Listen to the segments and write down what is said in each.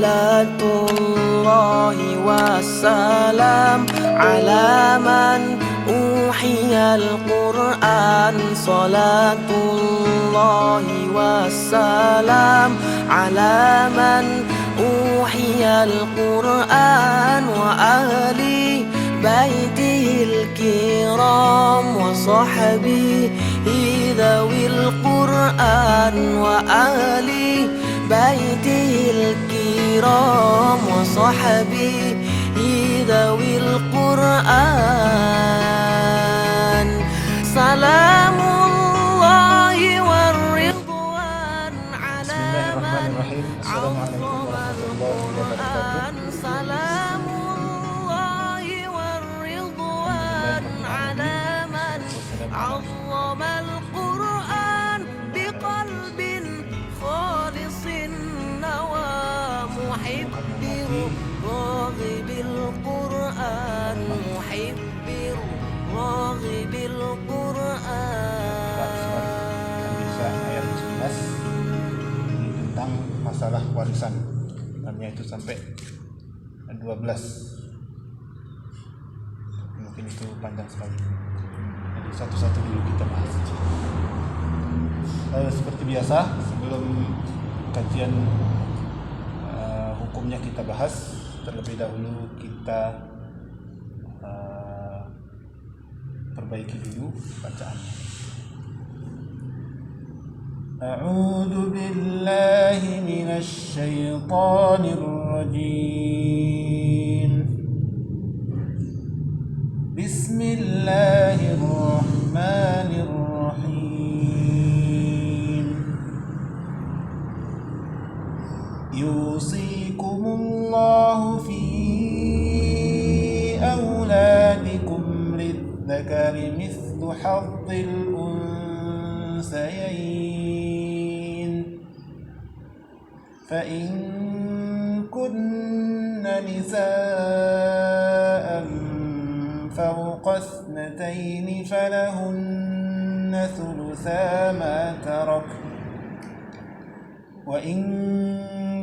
salatullahi wassalam ala man uhiyal Qur'an. Salatullahi wassalam ala man uhiyal Qur'an wa ahli baitihil kiram wa sahbihi dhawil Qur'an wa ahli baitihil kiram wa sahbihi dhawil Qur'an. Salamullahi warridwan ala man azzamal Qur'an. Salamullahi warridwan ala man azzamal Qur'an biqalbin khalisin nawa muhibbir raghibil Qur'an, muhibbir raghibil Qur'an. Bisa ayat 11 tentang masalah warisan, namanya itu sampai 12. Mungkin itu panjang sekali, jadi satu-satu dulu kita bahas. Seperti biasa, sebelum kajian hukumnya kita bahas, terlebih dahulu kita perbaiki dulu bacaannya. A'udzu billahi minasy syaithanir rajim. Bismillahirrahmanirrahim. Yusikumullahu fi auladikum lidzakari mithlu hazzil unsayayn. Fa in kunna nisaa'an fawqa ithnatayni falahunna thulutha ma tarak. Wa in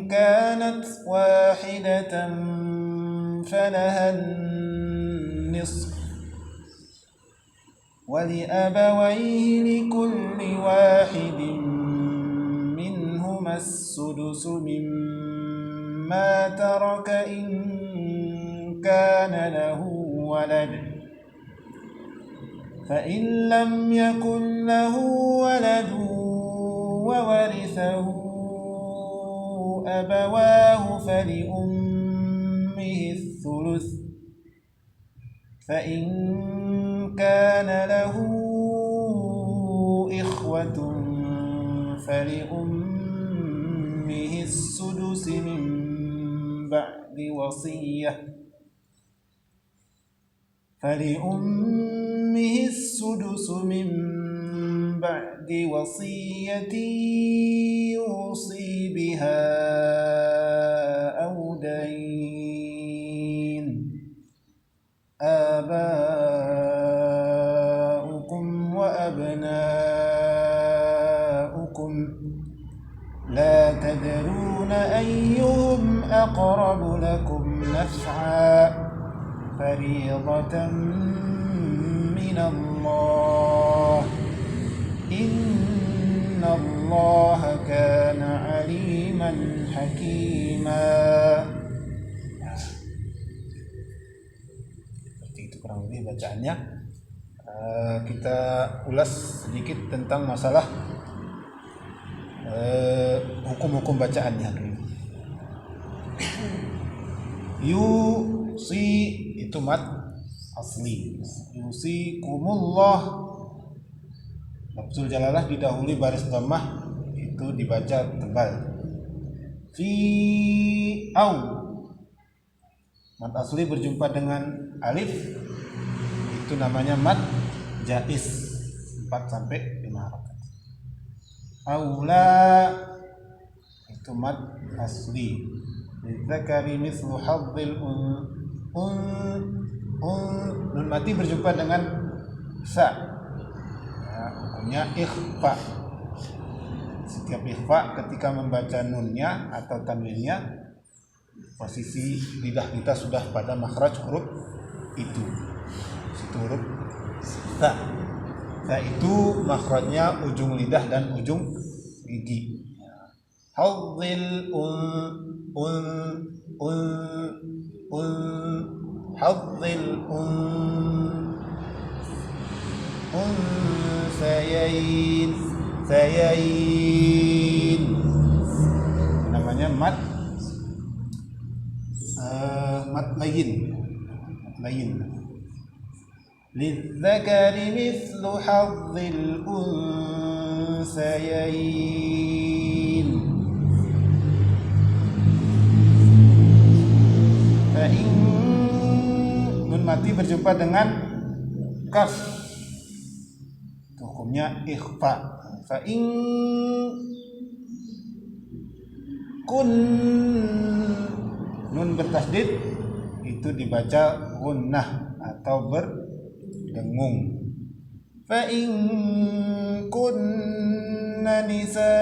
kanat wahidatan falaha an-nisf. Wa li abawayhi likulli wahidin minhuma as-sudusu mimma taraka in kana lahu walad. Fa in lam yakun lahu waladun wa warithahu أبواه فلأمه الثلث فإن كان له إخوة فلأمه السدس من بعد وصية يوصي بها أو دين. آباؤكم وأبناؤكم لا تدرون أيهم أقرب لكم نفعا فريضة من الله إن الله كان عليما حكيما. Seperti itu kurang lebih bacaannya. Kita ulas sedikit tentang masalah hukum-hukum bacaannya dulu. Yusi itu mat asli. Yusikumullah, lafzul jalalah didahului baris dhammah, itu dibaca tebal. Fi au, mat asli berjumpa dengan alif, itu namanya mat jaiz, 4 sampai 5 harakat. Aula itu mat asli. Lidzakari mithlu hazzil nun mati berjumpa dengan sa, hukumnya ikhfa. Setiap ikhfa ketika membaca nunnya atau tanwinnya posisi lidah kita sudah pada makhraj huruf itu. Situ huruf ta. Ta itu makhrajnya ujung lidah dan ujung gigi. Hadzil hadzil sayain namanya mat layin lidzakari mithlu hadzil unsayain fa in nun mati berjumpa dengan kaf hukumnya ikhfa. Fa in kun nun bertasdid itu dibaca gunnah atau berdengung. Fa in kunna nisaan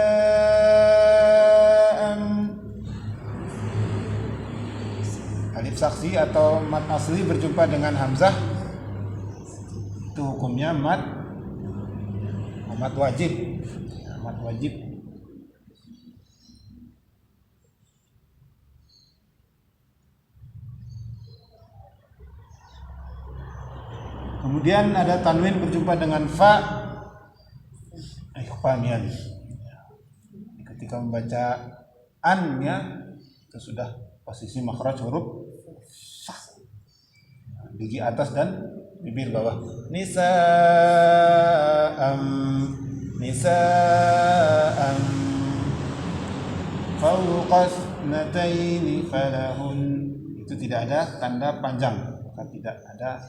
alif saksi atau mat asli berjumpa dengan hamzah itu hukumnya mat wajib. Kemudian ada tanwin berjumpa dengan fa, ikhfamian. Ketika membaca an-nya itu sudah posisi makhraj huruf fa, gigi atas dan bibir bawah. Nisa'am fawqas nataini falahun, itu tidak ada tanda panjang, maka tidak ada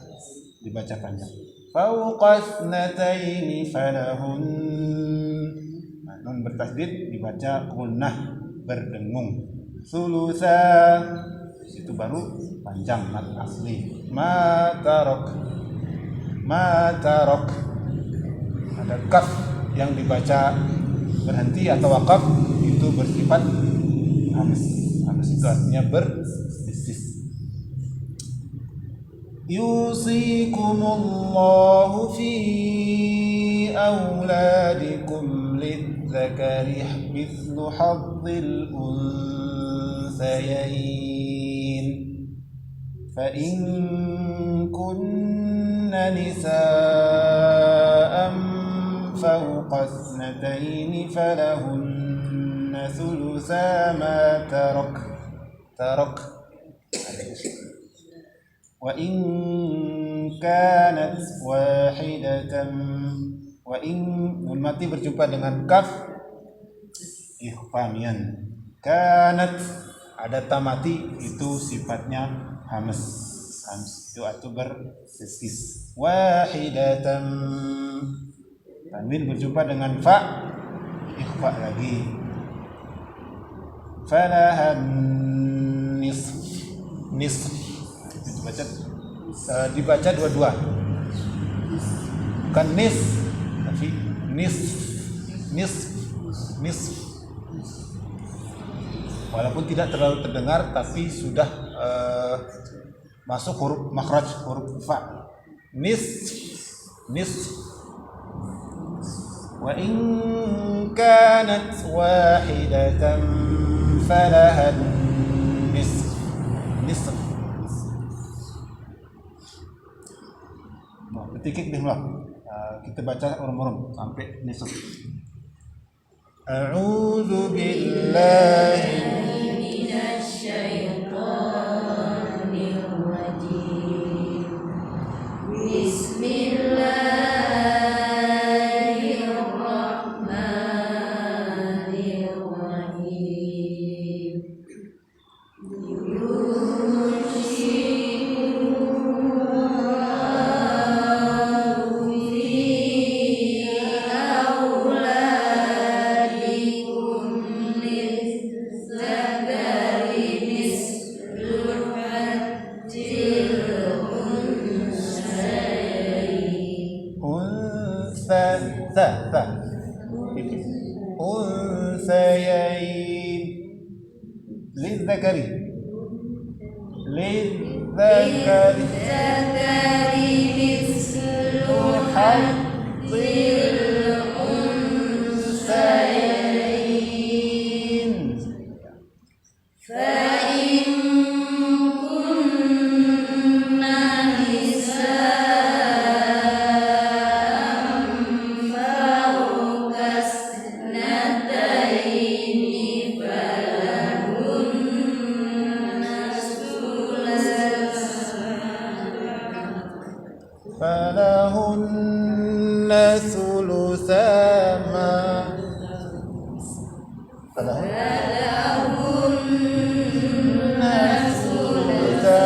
dibaca panjang. Fawqas nataini falahun, nun bertasdid dibaca gunnah berdengung. Sulusa itu baru panjang mat asli. Ma tarok ada kaf yang dibaca berhenti atau wakaf itu bersifat hamas itu artinya berbisis. Yusikumullahu fi auladikum lidzakari mithlu hadzil unsayain fa in kunna nisaan fawqa ithnatayn falahunna thulutha ma tarak wa in kanat wahidatan wa in nun mati berjumpa dengan kaf ikhfamian. Kanat ada tamati itu sifatnya hamas itu atau bersisis. Wahidatan tanwin berjumpa dengan fa ikhfa lagi. Falahan nisf itu dibaca dua-dua, bukan nis tapi nis. Walaupun tidak terlalu terdengar tapi sudah masuk huruf makhraj huruf fa. Nis wa in kanat wahidatan falahan nisf. Ketikik deh kita baca urum-urum sampai nisf. A'udzu billahi minasy syaithanir rajim. Bismillahirrahmanirrahim. Unsayain lidzakari lidzakari mislu hadzil unsayain. Falahunna thulutsa ma falahunna thulutsa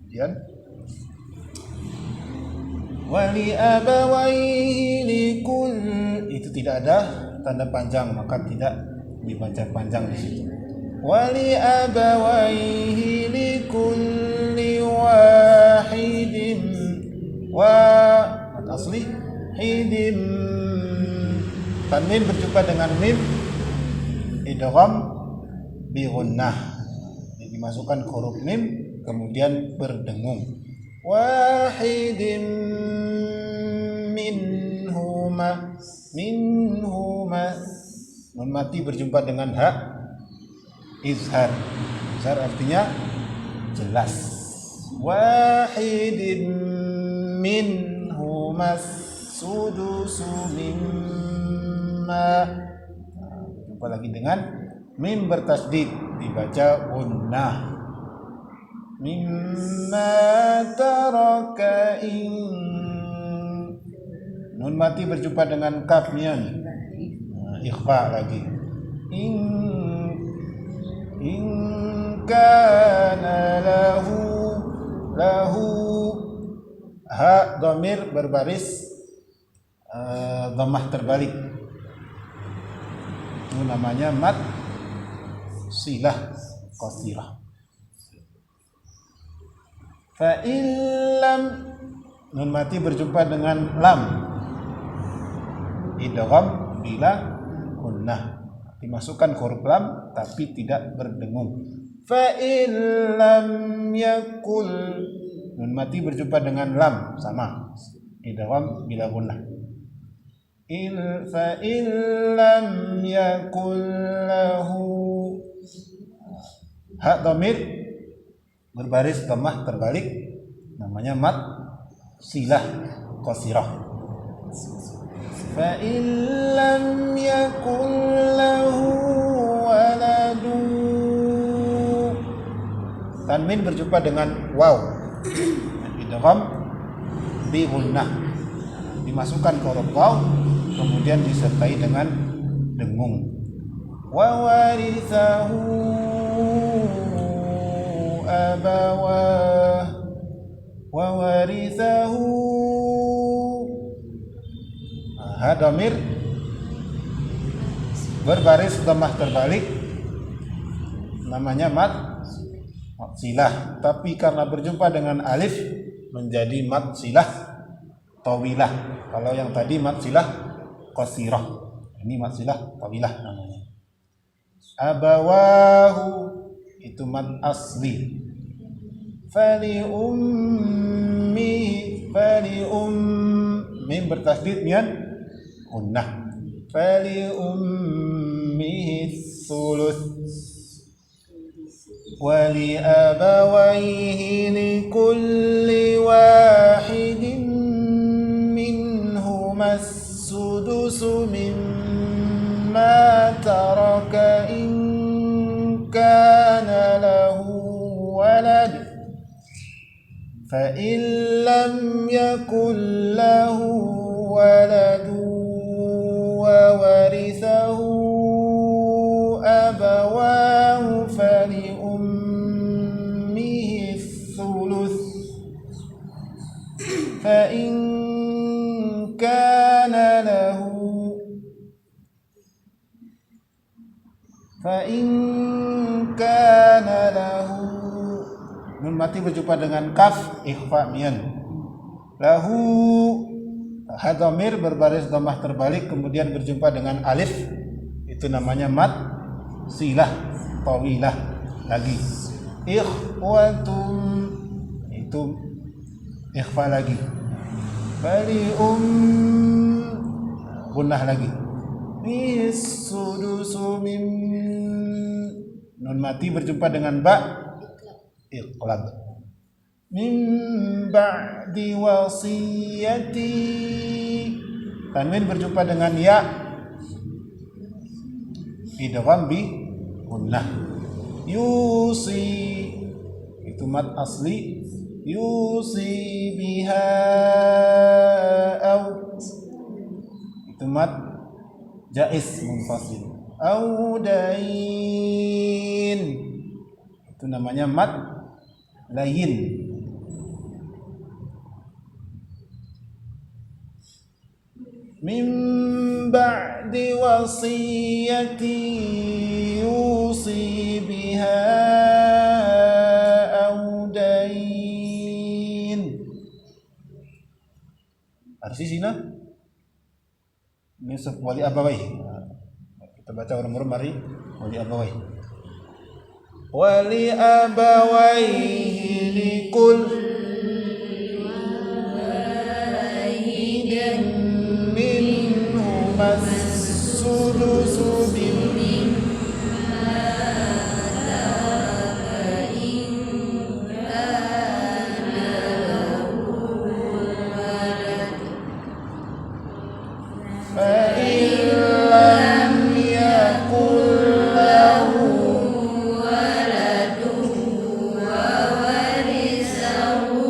kemudian wali abawaihi likul, itu tidak ada tanda panjang maka tidak dibaca panjang di situ. Wali abawaihi likulli wahidin wa asli hidim, tanwin berjumpa dengan mim idgham bi gunnah, dimasukkan ke huruf mim kemudian berdengung. Wahidim minhuma, nun mati berjumpa dengan ha izhar, izhar artinya jelas. Wahidim minhuma sudusu mimma, jumpa lagi dengan mim bertasdid dibaca gunnah. Mimma taraka in, nun mati berjumpa dengan kaf mian, ikhfa lagi. In kana lahu ha dhamir berbaris dhammah terbalik, itu namanya mad silah qasirah. Fa illam, nun mati berjumpa dengan lam idgham bila gunnah, dimasukkan huruf lam tapi tidak berdengung. Fa illam yakul, nun mati berjumpa dengan lam sama idgham bila gunnah. Fa illam yakul lahu ha dhamir berbaris dhammah terbalik, namanya mad silah qasirah. Fa illam yakul lahu waladu, tanwin berjumpa dengan waw idgham bi gunnah, dimasukkan ke huruf waw kemudian disertai dengan dengung. Wa warithahu abawah wa warithahu, ha dhamir berbaris dhammah terbalik, namanya mad silah, tapi karena berjumpa dengan alif menjadi mad silah tawilah. Kalau yang tadi mad silah qasirah, ini mad silah tawilah namanya. Abawahu itu mad asli. Fali mim bertasdid mian gunnah. Fali ummihi thuluth wali abawaihi likulli wahidin minhuma sudusu mimma taraka in kana lahu walad. فإن لم يكن له ولد وورثه أبواه فلأمه الثلث فإن كان له fa in kana lahu, nun mati berjumpa dengan kaf ikhfa mian. Lahu hadamir berbaris dhammah terbalik kemudian berjumpa dengan alif, itu namanya mat silah tawilah lagi. Ikhwatum itu ikhfa lagi. Fali gunnah lagi. Misudusu mim, nun mati berjumpa dengan ba iqlab. Min ba'di wasiyati, tanwin berjumpa dengan ya idgham bi gunnah. Yusi itu mat asli, yusi biha au itu mat jaiz munfasil. Au dain itu namanya mat layin. Min ba'di wasiyati yusi biha au dain. Arti sini ini wali abawai. Kita baca urung-urung mari wali abawai. Wali abawaihi likul as-sudusu mimma taraka in kana lahu walad fa in lam yakul lahu waladun wa warisahu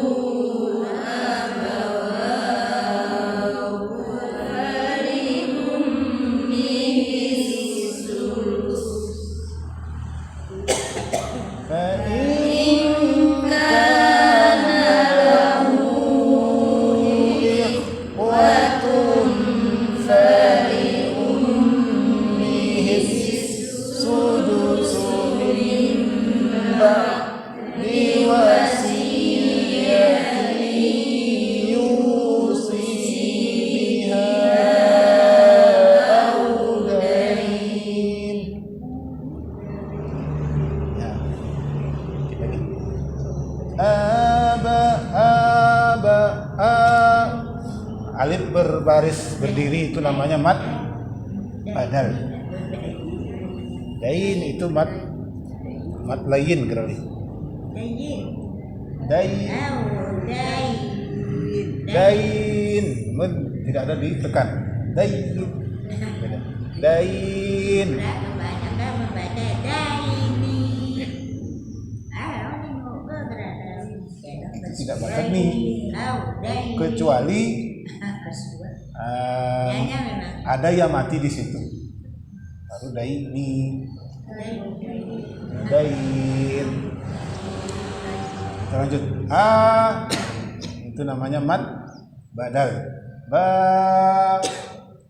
alif berbaris berdiri itu namanya mat badal. Dain itu mat layin gerali. Dain tidak ada ditekan. Dain. Tidak baca nih kecuali ada yang mati di situ baru dain. Kita lanjut. Itu namanya mat badal.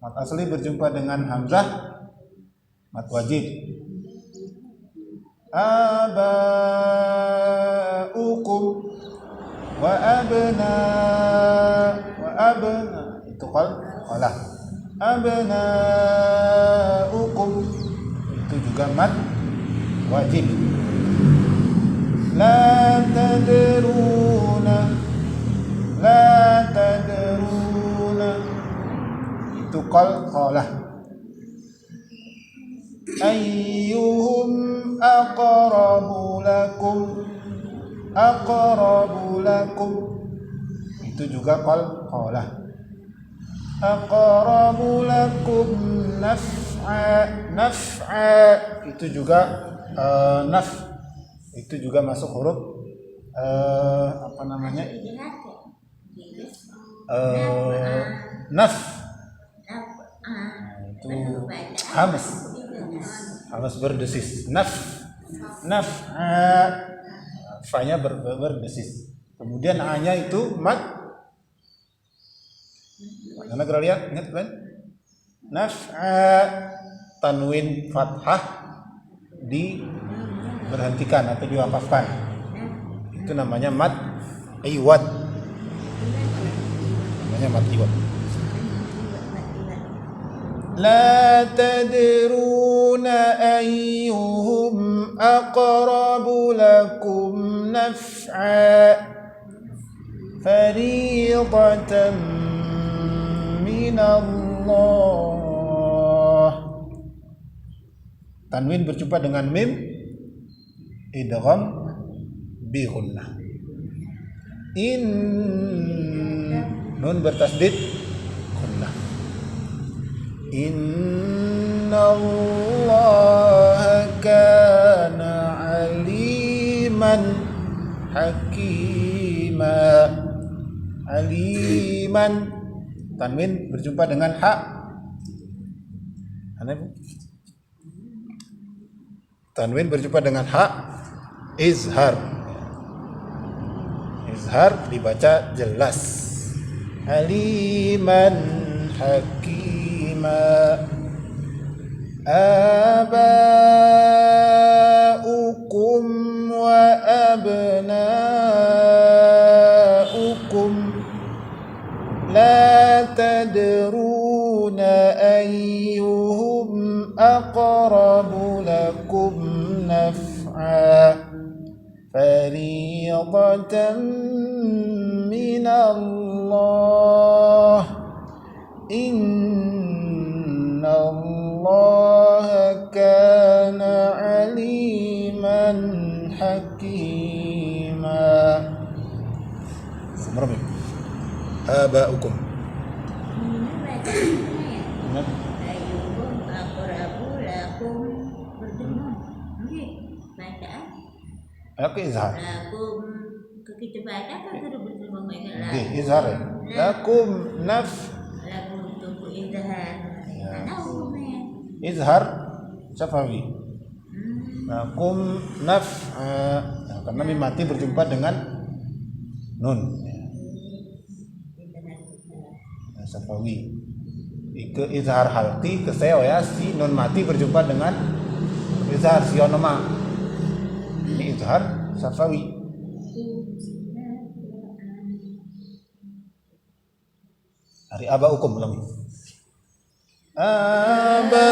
Mat asli berjumpa dengan hamzah mat wajib. Abaukum wa abna itu qalah. Abnaukum itu juga mat wajib. La tadruna itu qalah. Ayyuhum aqrabu lakum itu juga qalah. Aqrabu lakum naf'a itu juga itu juga masuk huruf apa namanya itu hamas berdesis. Fa-nya berdesis. Kemudian A-nya itu mat. Mana kita lihat? Ingat kan? Naf'a tanwin fathah diberhentikan atau diwakafkan. Itu namanya mad iwad. Namanya mad iwad. La tadruna ayyuhum aqrabu lakum naf'a fariidatan min Allah. Tanwin berjumpa dengan mim, idgham bi gunnah. Nun bertasdid gunnah. Innallaha kana aliman hakima. Aliman, tanwin berjumpa dengan ha. Tanwin berjumpa dengan ha, izhar. Izhar dibaca jelas. Aliman hakima. Aba'ukum wa abna'ukum la tadruna ayyuhum aqrabu lakum naf'a fariidatan min Allah. Innallaha kana aliman hakima. Aba'ukum. Ayyuhum aqrabu lakum berjumlah. Bacaan. Oke, izhar. Lakum kita baca kan sudah berjumlah mereka. Oke, izhar. Lakum naf. Lakum tunggu izhar. Izhar syafawi. Lakum naf'a. Nah, karena mim mati berjumpa dengan nun. Nah, syafawi. Ike izhar halti keseo ya, si nun mati berjumpa dengan izhar sionoma. Ini izhar syafawi. Hari aba hukum belum? Aba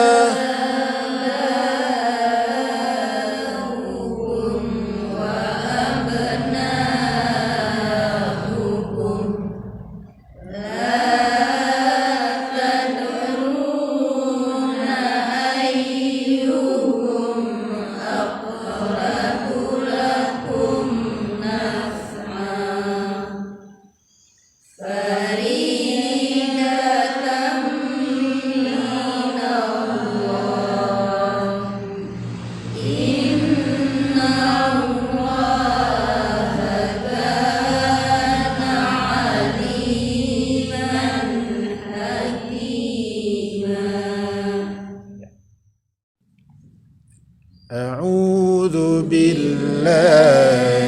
A'udzu billahi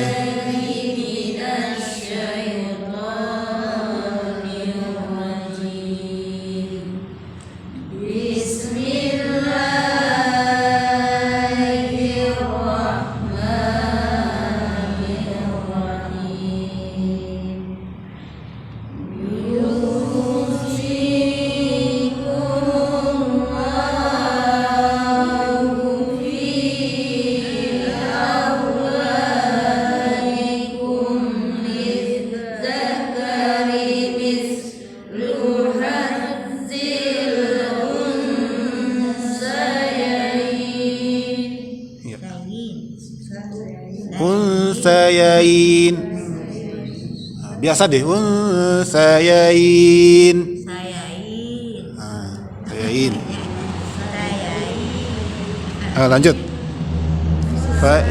unsayain. Biasa deh, unsayain. Sayain. Lanjut. Fa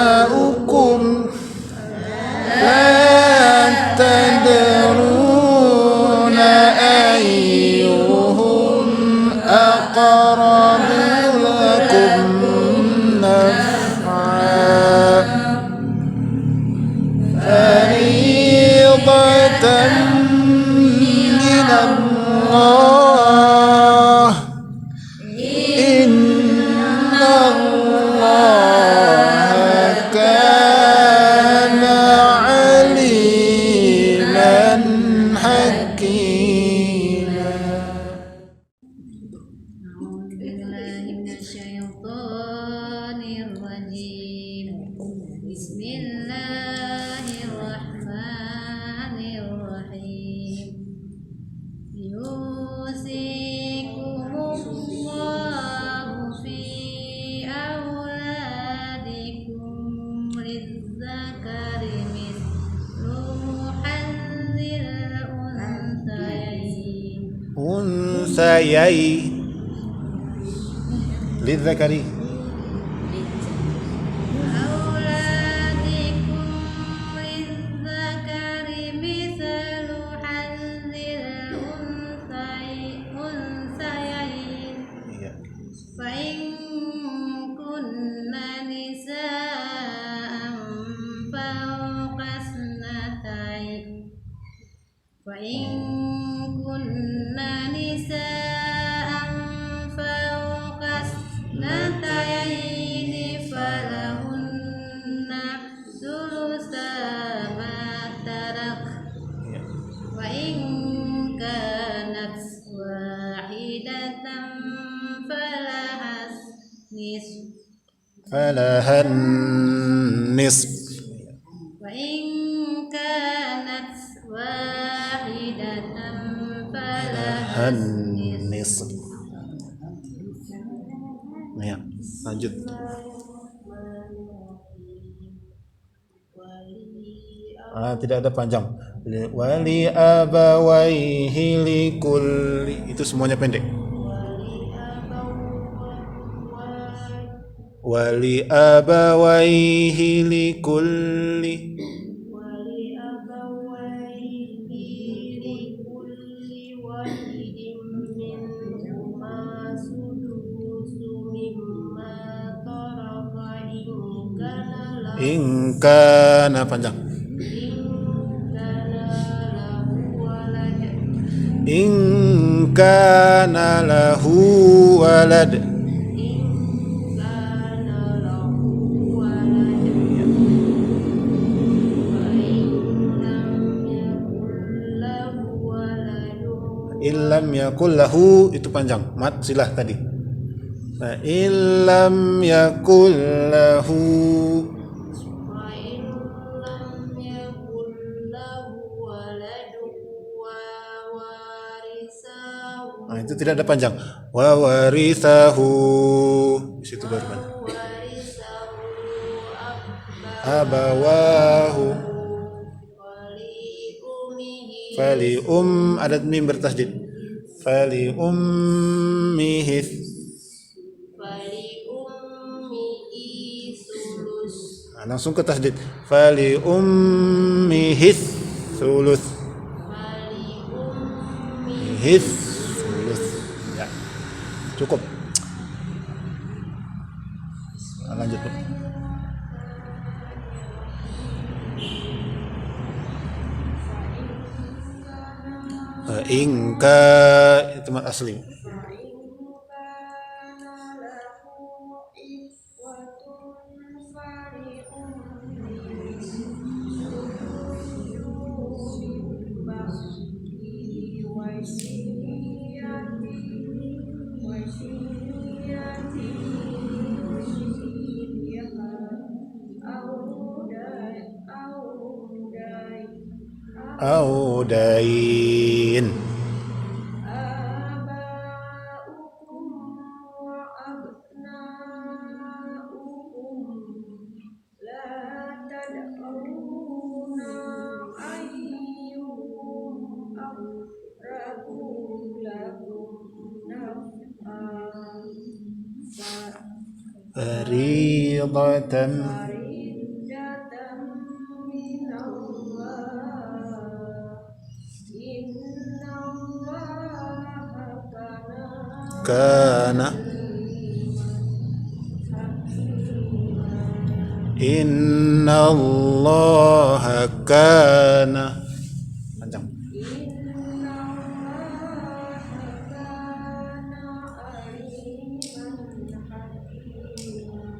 وأبناؤكم لا تدرون أيهم أقرب لكم نفعا فريضة من الله إن الله كان عليما حكيما. أعوذ بالله من الشيطان الرجيم. بسم الله الرحمن الرحيم. يوصيكم الله في أولادكم للذكر مثل حظ الأنثيين. أنثيين للذكر أولادكم للذكر مثل حظ الأنثيين. فإن كن نساء فوق اثنتين فلهن ثلثا ما ترك وإن كانت واحدة فلها النصف وإن كانت واحدة فلها النصف. Ya, lanjut. Tidak ada panjang. Wali abawaihi likulli, itu semuanya pendek. Wali abawaihi likulli ingkana panjang. Ingkana lahu walad. Illam yakul lahu, itu panjang. Mat silah tadi. Nah, illam yakul lahu. Nah, itu tidak ada panjang. Wa warithahu, di situ baru panjang. Abawahu. Fali adat mim bertasdid. Fali ummihi. Nah, langsung ke tasdid. Fali ummihi sulus. His sulus. Ya. Cukup. Nah, lanjut. Ingka itu mat asli. أو دين آباؤكم وأبناؤكم لا تدرون أيهم أقرب لكم نفعا فريضة فريدة من الله إن الله كان إن الله كان panjang إن الله كان عليما حكيما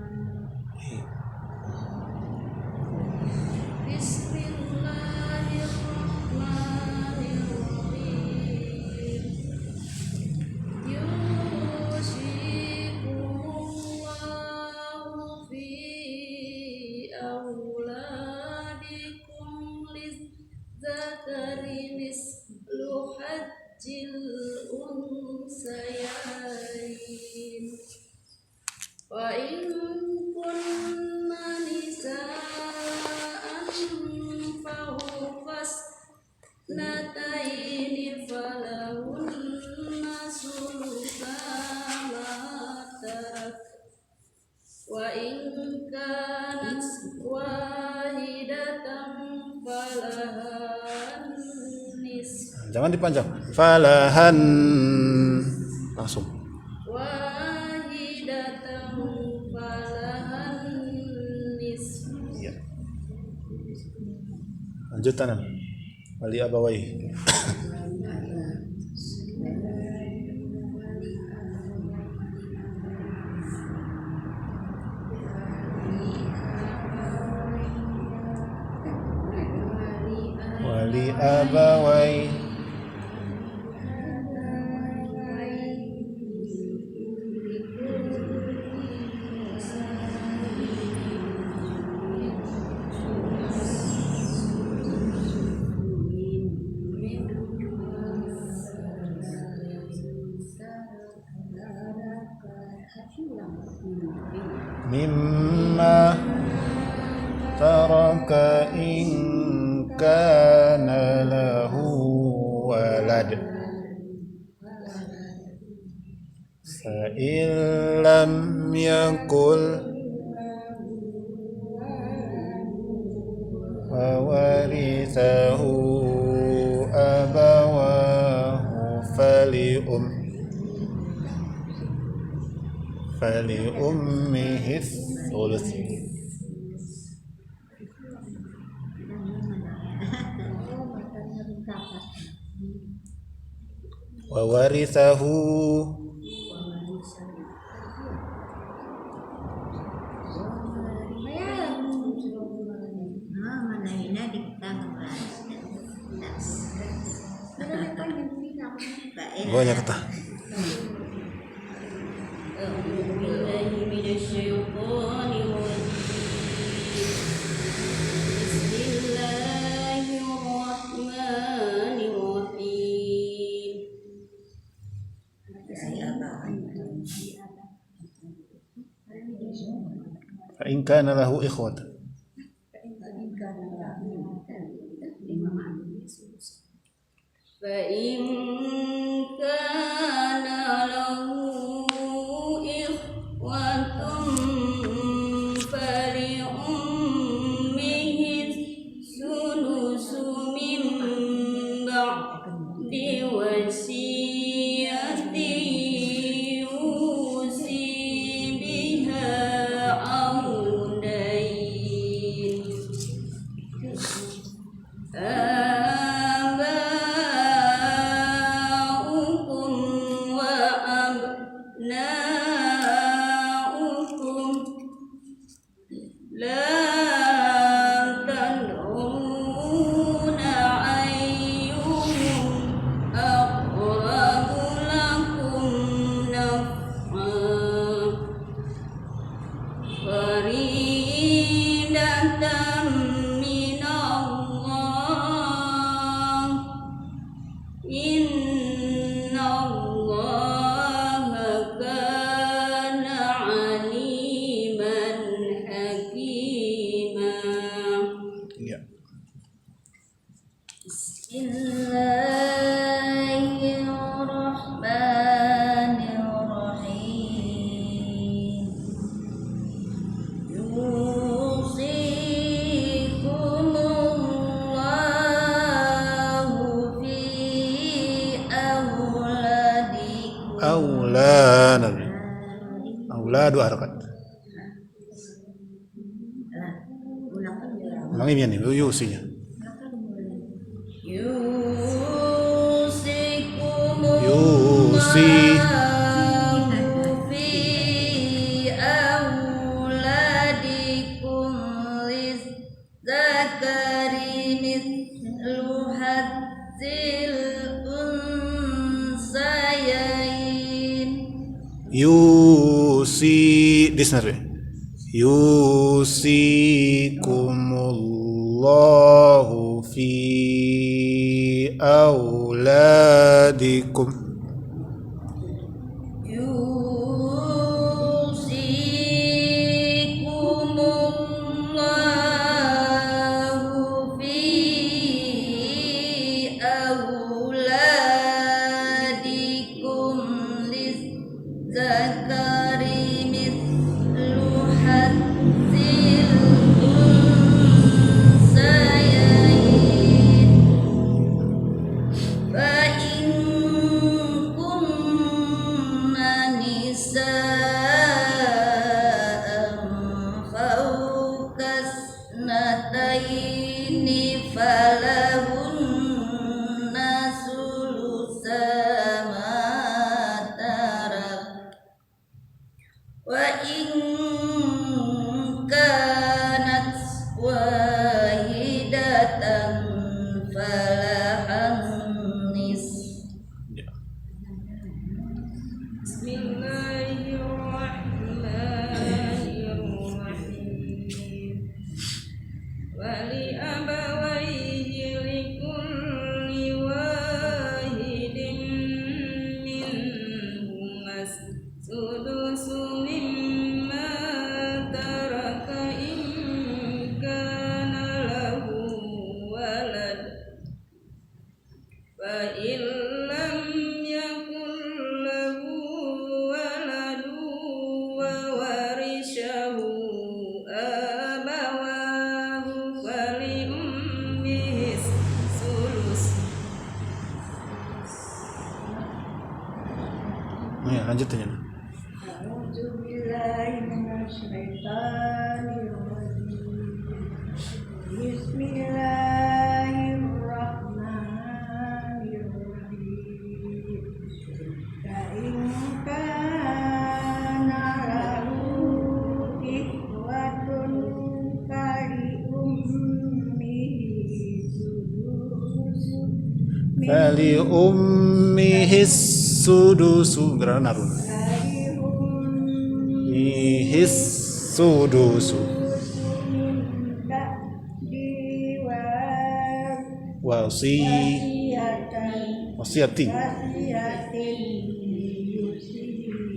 بسم الله الرحمن الرحيم يوصيكم الله في أولادكم للذكر مثل حظ الأنثيين وإن كن نساء فوق اثنتين فلهن ثلثا ما ترك وإن كانت واحدة فلها النصف jangan dipanjang falahan langsung wahidatan falahan nisf iya. Lanjutan wali abawai wali abawai mimma taraka in kana lahu walad fa in lam yakul wa warithahu abawahu fali ummihi thuluth wa warithahu mana ini di tanggal banyak kata fa in kana lahu ikhwat فإن كان له إخوة فلأمه الثلث من بعد وصية يوصي بها أو دين آباؤكم وأبناؤكم لا تدرون أيهم Innallaha kana aliman hakima. Ya. Bismillahirrahmanirrahim. Yusikumullahu fi auladikum. Aulana. Auladu harakat. Ulangi nih, yusinya. Yusi. Fi auladikum lizzakari mithlu hadzil unsayain. Yusi disnar. Yusikumullahu fi auladikum. Yusikumullahu fi auladikum lizzakari mithlu hadzil unsayain. Fa in kunna nisaan fawqas nataini falahunna sulusa ma tarak. Wa in kanat wahidatan falahan nisf. Bismillahirrahmanirrahim. Wali abawayhi likulli wahidin minhuma sudusu mimma taraka in kana lahu walad. Fa in lam yakun lahu waladu wa warishahu abawahu fali ummihi sulus. Ya, lanjut aja. Bismillahirrahmanirrahim. Kain kana lahu ikhwatun kali ummihi sudusu Fali ummihi sudusu granarun. kali Ihis sudusu. minta diwar Wasi wasiatan wasiatin. wasiatin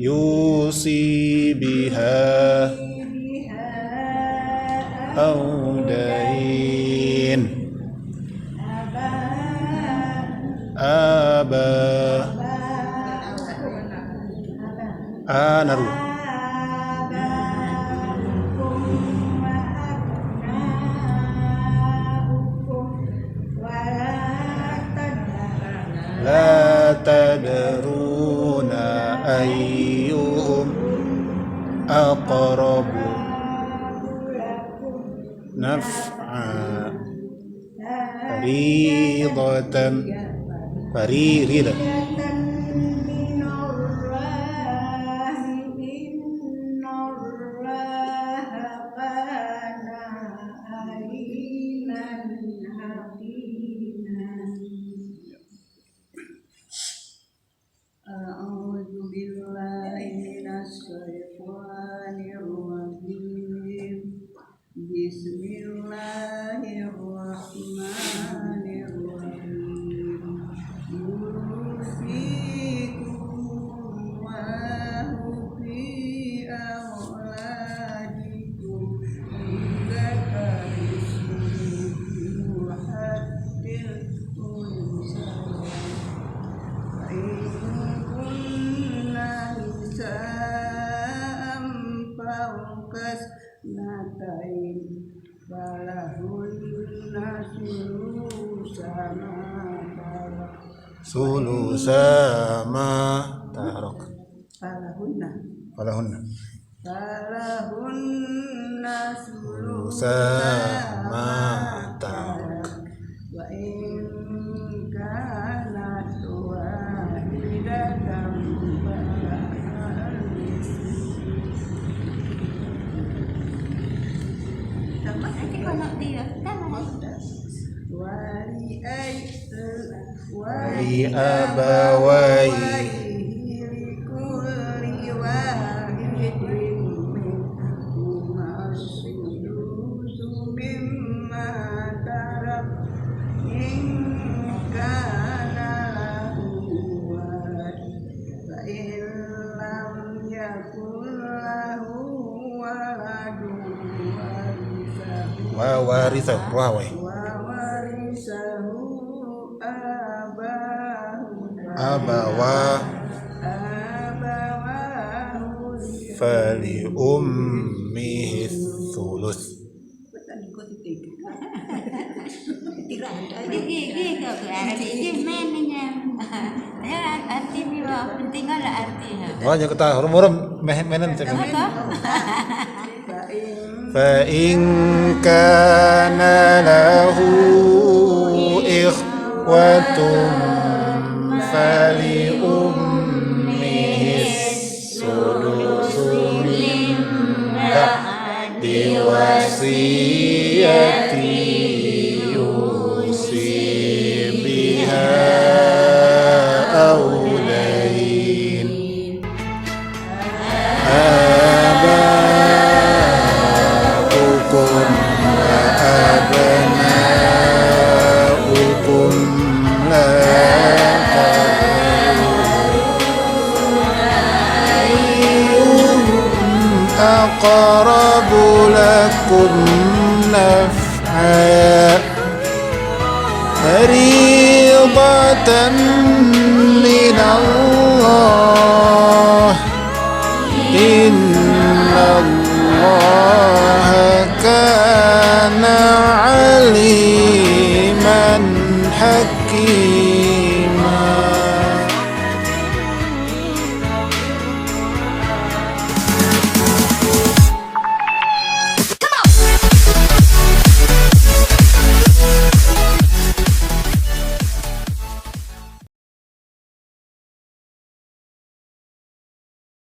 Yusi biha biha audain. aba Aba anaru. La tadruna ayyuhum aqrabu naf'a faridatan faridatan A'udzu billahi minasyaitonir rajim. Bismillahirrahmanirrahim. sulusa ma tarak. falahunna Falahunna sulusa ma ma tarak. wa in kanat wahidatan Nanti kalau dia Li abawaihi likulli wahidin minhuma as-sudusu mimma tarak in kana lahu walad fa in lam yakul lahu waladun wa warithahu wa wa warisahu abawa fali ummihi thuluth. gigi arti mennya ya arti ini penting lah artinya Wanya kata hurum menen cek. Fa in kana lahu ikhwatun fali ummihi sulusu min ba'di wasiyati yusi biha aw dain. Abaukum wa abnaukum la aqrabu lakum naf'a fariidatan